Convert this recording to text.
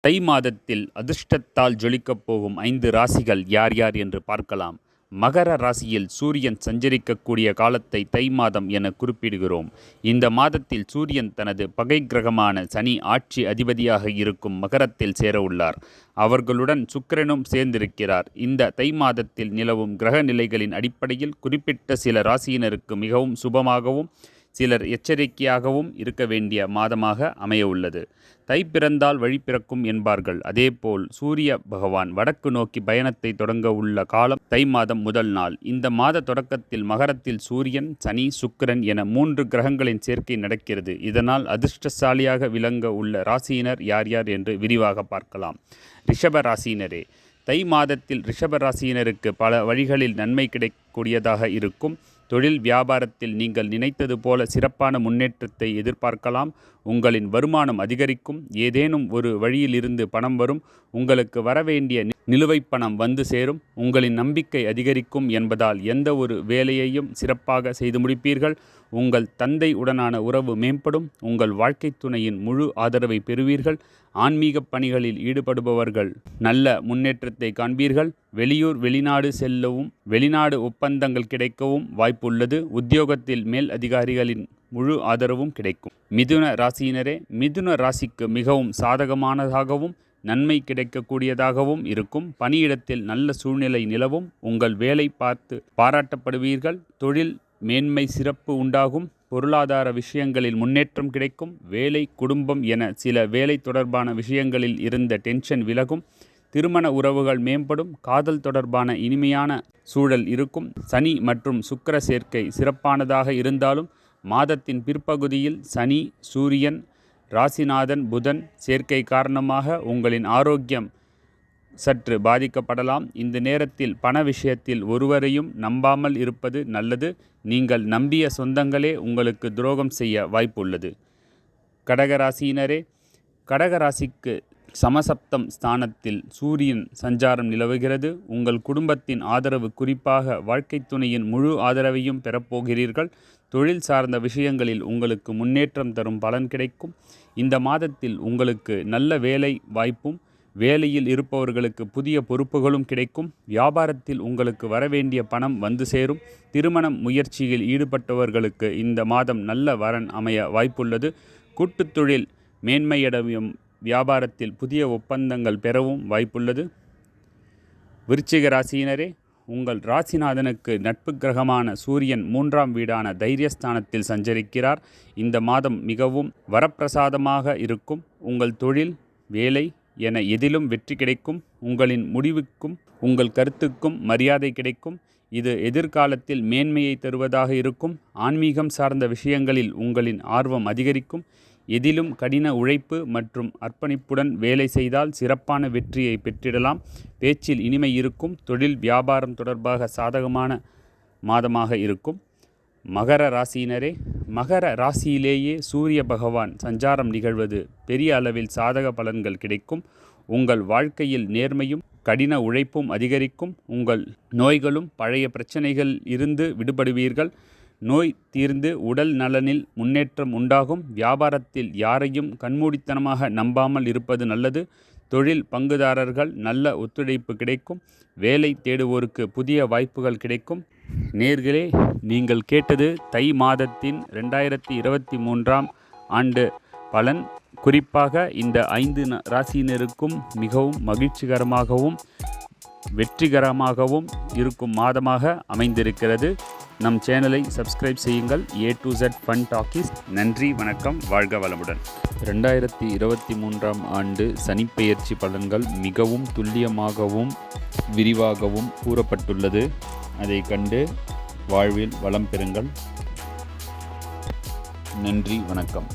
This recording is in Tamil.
தை மாதத்தில் அதிர்ஷ்டத்தால் ஜொலிக்கப் போகும் 5 ராசிகள் யார் யார் என்று பார்க்கலாம். மகர ராசியில் சூரியன் சஞ்சரிக்கக்கூடிய காலத்தை தை மாதம் என குறிப்பிடுகிறோம். இந்த மாதத்தில் சூரியன் தனது பகை கிரகமான சனி ஆட்சி அதிபதியாக இருக்கும் மகரத்தில் சேர உள்ளார். அவர்களுடன் சுக்கிரனும் சேர்ந்திருக்கிறார். இந்த தை மாதத்தில் நிலவும் கிரக நிலைகளின் அடிப்படையில் குறிப்பிட்ட சில ராசியினருக்கு மிகவும் சுபமாகவும் சிலர் எச்சரிக்கையாகவும் இருக்க வேண்டிய மாதமாக அமைய உள்ளது. தை பிறந்தால் வழி பிறக்கும் என்பார்கள். அதேபோல் சூரிய பகவான் வடக்கு நோக்கி பயணத்தை தொடங்க உள்ள காலம் தை மாதம் முதல் நாள். இந்த மாத தொடக்கத்தில் மகரத்தில் சூரியன், சனி, சுக்கிரன் என 3 கிரகங்களின் சேர்க்கை நடக்கிறது. இதனால் அதிர்ஷ்டசாலியாக விளங்க உள்ள ராசியினர் யார் யார் என்று விரிவாக பார்க்கலாம். ரிஷப ராசியினரே, தை மாதத்தில் ரிஷப ராசியினருக்கு பல வழிகளில் நன்மை கிடைக்கக்கூடியதாக இருக்கும். தொழில் வியாபாரத்தில் நீங்கள் நினைத்தது போல சிறப்பான முன்னேற்றத்தை எதிர்பார்க்கலாம். உங்களின் வருமானம் அதிகரிக்கும். ஏதேனும் ஒரு வழியிலிருந்து பணம் வரும். உங்களுக்கு வரவேண்டிய நிலுவைப் பணம் வந்து சேரும். உங்களின் நம்பிக்கை அதிகரிக்கும் என்பதால் எந்த ஒரு வேலையையும் சிறப்பாக செய்து முடிப்பீர்கள். உங்கள் தந்தை உடனான உறவு மேம்படும். உங்கள் வாழ்க்கை துணையின் முழு ஆதரவை பெறுவீர்கள். ஆன்மீக பணிகளில் ஈடுபடுபவர்கள் நல்ல முன்னேற்றத்தை காண்பீர்கள். வெளியூர் வெளிநாடு செல்லவும் வெளிநாடு ஒப்பந்தங்கள் கிடைக்கவும் வாய்ப்புள்ளது. உத்தியோகத்தில் மேல் அதிகாரிகளின் முழு ஆதரவும் கிடைக்கும். மிதுன ராசியினரே, மிதுன ராசிக்கு மிகவும் சாதகமானதாகவும் நன்மை கிடைக்கக்கூடியதாகவும் இருக்கும். பணியிடத்தில் நல்ல சூழ்நிலை நிலவும். உங்கள் வேலை பார்த்து பாராட்டப்படுவீர்கள். தொழில் மேன்மை சிறப்பு உண்டாகும். பொருளாதார விஷயங்களில் முன்னேற்றம் கிடைக்கும். வேலை, குடும்பம் என சில வேலை தொடர்பான விஷயங்களில் இருந்த டென்ஷன் விலகும். திருமண உறவுகள் மேம்படும். காதல் தொடர்பான இனிமையான சூழல் இருக்கும். சனி மற்றும் சுக்கிர சேர்க்கை சிறப்பானதாக இருந்தாலும் மாதத்தின் பிற்பகுதியில் சனி, சூரியன், ராசிநாதன், புதன் சேர்க்கை காரணமாக உங்களின் ஆரோக்கியம் சற்று பாதிக்கப்படலாம். இந்த நேரத்தில் பண விஷயத்தில் ஒருவரையும் நம்பாமல் இருப்பது நல்லது. நீங்கள் நம்பிய சொந்தங்களே உங்களுக்கு துரோகம் செய்ய வாய்ப்புள்ளது. கடகராசியினரே, கடகராசிக்கு சமசப்தம் ஸ்தானத்தில் சூரியன் சஞ்சாரம் நிலவுகிறது. உங்கள் குடும்பத்தின் ஆதரவு, குறிப்பாக வாழ்க்கை துணையின் முழு ஆதரவையும் பெறப்போகிறீர்கள். தொழில் சார்ந்த விஷயங்களில் உங்களுக்கு முன்னேற்றம் தரும் பலன் கிடைக்கும். இந்த மாதத்தில் உங்களுக்கு நல்ல வேலை வாய்ப்பும் வேலையில் இருப்பவர்களுக்கு புதிய பொறுப்புகளும் கிடைக்கும். வியாபாரத்தில் உங்களுக்கு வரவேண்டிய பணம் வந்து சேரும். திருமண முயற்சியில் ஈடுபட்டவர்களுக்கு இந்த மாதம் நல்ல வரன் அமைய வாய்ப்புள்ளது. கூட்டுத் தொழில் மேன்மையடையும். வியாபாரத்தில் புதிய ஒப்பந்தங்கள் பெறவும் வாய்ப்புள்ளது. விருச்சிக ராசியினரே, உங்கள் ராசிநாதனுக்கு நட்பு கிரகமான சூரியன் 3ஆம் வீடான தைரியஸ்தானத்தில் சஞ்சரிக்கிறார். இந்த மாதம் மிகவும் வரப்பிரசாதமாக இருக்கும். உங்கள் தொழில், வேலை என எதிலும் வெற்றி கிடைக்கும். உங்களின் முடிவுக்கும் உங்கள் கருத்துக்கும் மரியாதை கிடைக்கும். இது எதிர்காலத்தில் மேன்மையை தருவதாக இருக்கும். ஆன்மீகம் சார்ந்த விஷயங்களில் உங்களின் ஆர்வம் அதிகரிக்கும். எதிலும் கடின உழைப்பு மற்றும் அர்ப்பணிப்புடன் வேலை செய்தால் சிறப்பான வெற்றியை பெற்றிடலாம். பேச்சில் இனிமை இருக்கும். தொழில் வியாபாரம் தொடர்பாக சாதகமான மாதமாக இருக்கும். மகர ராசியினரே, மகர ராசியிலேயே சூரிய பகவான் சஞ்சாரம் நிகழ்வது பெரிய அளவில் சாதக பலன்கள் கிடைக்கும். உங்கள் வாழ்க்கையில் நேர்மையும் கடின உழைப்பும் அதிகரிக்கும். உங்கள் நோய்களும் பழைய பிரச்சனைகள் இருந்து விடுபடுவீர்கள். நோய் தீர்ந்து உடல் நலனில் முன்னேற்றம் உண்டாகும். வியாபாரத்தில் யாரையும் கண்மூடித்தனமாக நம்பாமல் இருப்பது நல்லது. தொழில் பங்குதாரர்கள் நல்ல ஒத்துழைப்பு கிடைக்கும். வேலை தேடுவோருக்கு புதிய வாய்ப்புகள் கிடைக்கும். நேர்களே, நீங்கள் கேட்டது தை மாதத்தின் 2023ஆம் ஆண்டு பலன். குறிப்பாக இந்த 5 ராசியினருக்கும் மிகவும் மகிழ்ச்சிகரமாகவும் வெற்றிகரமாகவும் இருக்கும் மாதமாக அமைந்திருக்கிறது. நம் சேனலை சப்ஸ்கிரைப் செய்யுங்கள். A to Z fun talkies. நன்றி, வணக்கம், வாழ்க வளமுடன். 2023ஆம் ஆண்டு சனிப்பெயர்ச்சி பலன்கள் மிகவும் துல்லியமாகவும் விரிவாகவும் கூறப்பட்டுள்ளது. அதை கண்டு வாழ்வில் வளம் பெறுங்கள். நன்றி, வணக்கம்.